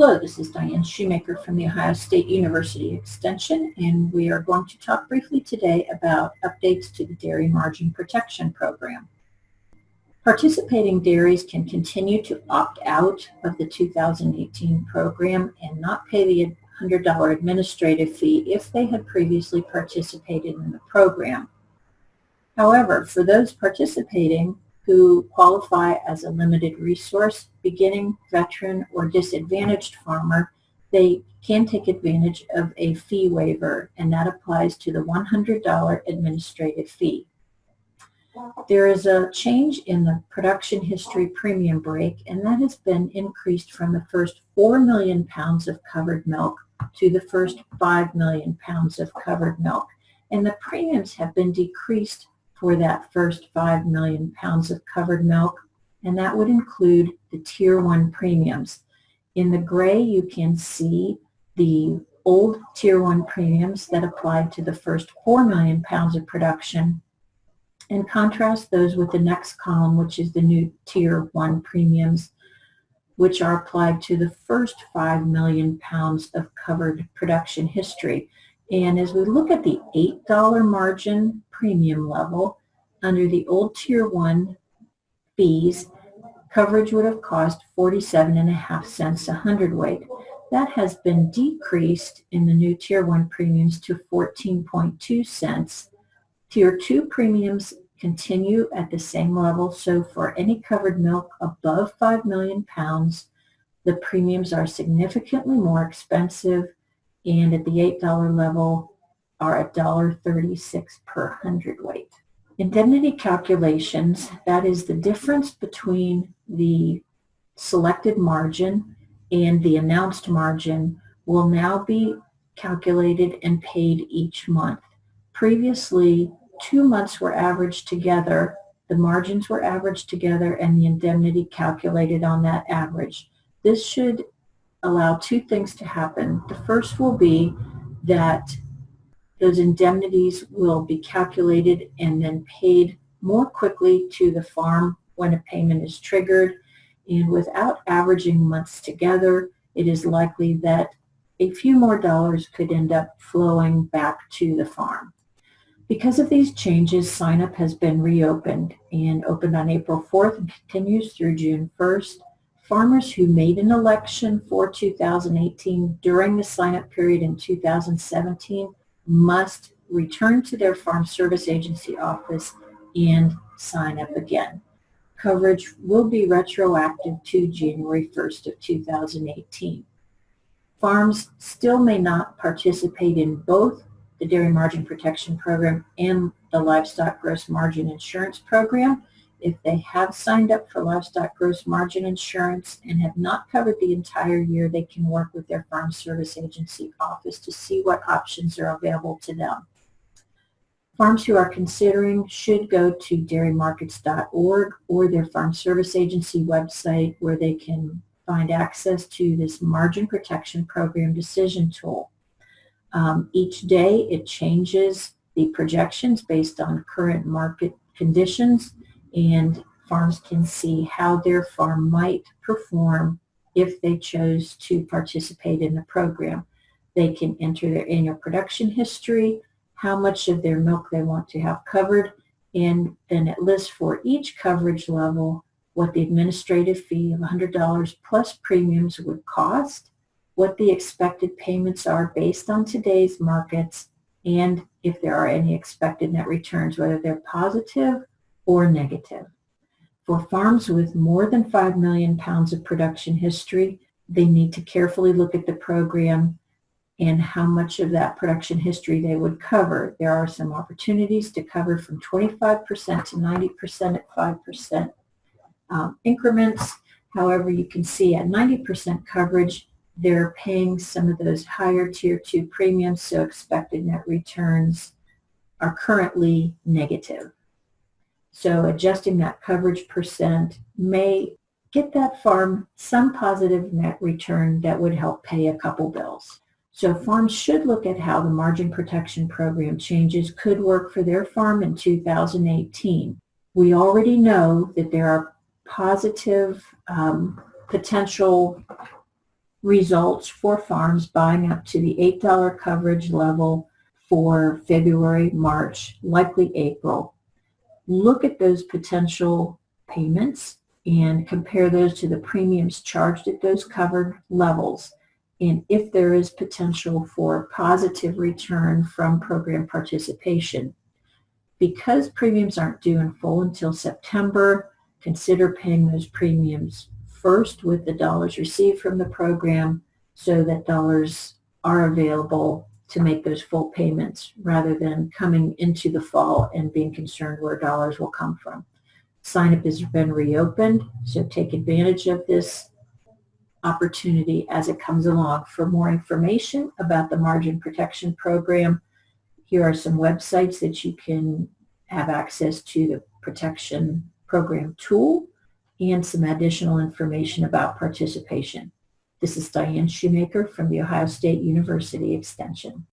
Hello, this is Diane Shoemaker from the Ohio State University Extension, and we are going to talk briefly today about updates to the Dairy Margin Protection Program. Participating dairies can continue to opt out of the 2018 program and not pay the $100 administrative fee if they had previously participated in the program. However, for those participating who qualify as a limited resource, beginning, veteran, or disadvantaged farmer, they can take advantage of a fee waiver, and that applies to the $100 administrative fee. There is a change in the production history premium break, and that has been increased from the first 4 million pounds of covered milk to the first 5 million pounds of covered milk, and the premiums have been decreased for that first 5 million pounds of covered milk, and that would include the Tier 1 premiums. In the gray, you can see the old Tier 1 premiums that applied to the first 4 million pounds of production, and contrast those with the next column, which is the new Tier 1 premiums, which are applied to the first 5 million pounds of covered production history. And as we look at the $8 margin premium level, under the old Tier 1 fees, coverage would have cost 47.5 cents a hundredweight. That has been decreased in the new Tier 1 premiums to 14.2 cents. Tier 2 premiums continue at the same level, so for any covered milk above 5 million pounds, the premiums are significantly more expensive, and at the $8 level are $1.36 per hundredweight. Indemnity calculations, that is the difference between the selected margin and the announced margin, will now be calculated and paid each month. Previously, 2 months were averaged together, the margins were averaged together, and the indemnity calculated on that average. This should allow two things to happen. The first will be that those indemnities will be calculated and then paid more quickly to the farm when a payment is triggered. And without averaging months together, it is likely that a few more dollars could end up flowing back to the farm. Because of these changes, sign-up has been reopened and opened on April 4th and continues through June 1st. Farmers who made an election for 2018 during the sign-up period in 2017 must return to their Farm Service Agency office and sign up again. Coverage will be retroactive to January 1st of 2018. Farms still may not participate in both the Dairy Margin Protection Program and the Livestock Gross Margin Insurance Program. If they have signed up for livestock gross margin insurance and have not covered the entire year, they can work with their Farm Service Agency office to see what options are available to them. Farms who are considering should go to dairymarkets.org or their Farm Service Agency website, where they can find access to this Margin Protection Program decision tool. Each day it changes the projections based on current market conditions, and farms can see how their farm might perform if they chose to participate in the program. They can enter their annual production history, how much of their milk they want to have covered, and then it lists for each coverage level what the administrative fee of $100 plus premiums would cost, what the expected payments are based on today's markets, and if there are any expected net returns, whether they're positive or negative. For farms with more than 5 million pounds of production history, they need to carefully look at the program and how much of that production history they would cover. There are some opportunities to cover from 25% to 90% at 5% increments. However, you can see at 90% coverage, they're paying some of those higher Tier 2 premiums, so expected net returns are currently negative. So adjusting that coverage percent may get that farm some positive net return that would help pay a couple bills. So farms should look at how the Margin Protection Program changes could work for their farm in 2018. We already know that there are positive potential results for farms buying up to the $8 coverage level for February, March, likely April. Look at those potential payments and compare those to the premiums charged at those covered levels. And if there is potential for positive return from program participation. Because premiums aren't due in full until September, consider paying those premiums first with the dollars received from the program so that dollars are available to make those full payments rather than coming into the fall and being concerned where dollars will come from. Sign-up has been reopened, so take advantage of this opportunity as it comes along. For more information about the Margin Protection Program, here are some websites that you can have access to the Protection Program tool and some additional information about participation. This is Diane Shoemaker from the Ohio State University Extension.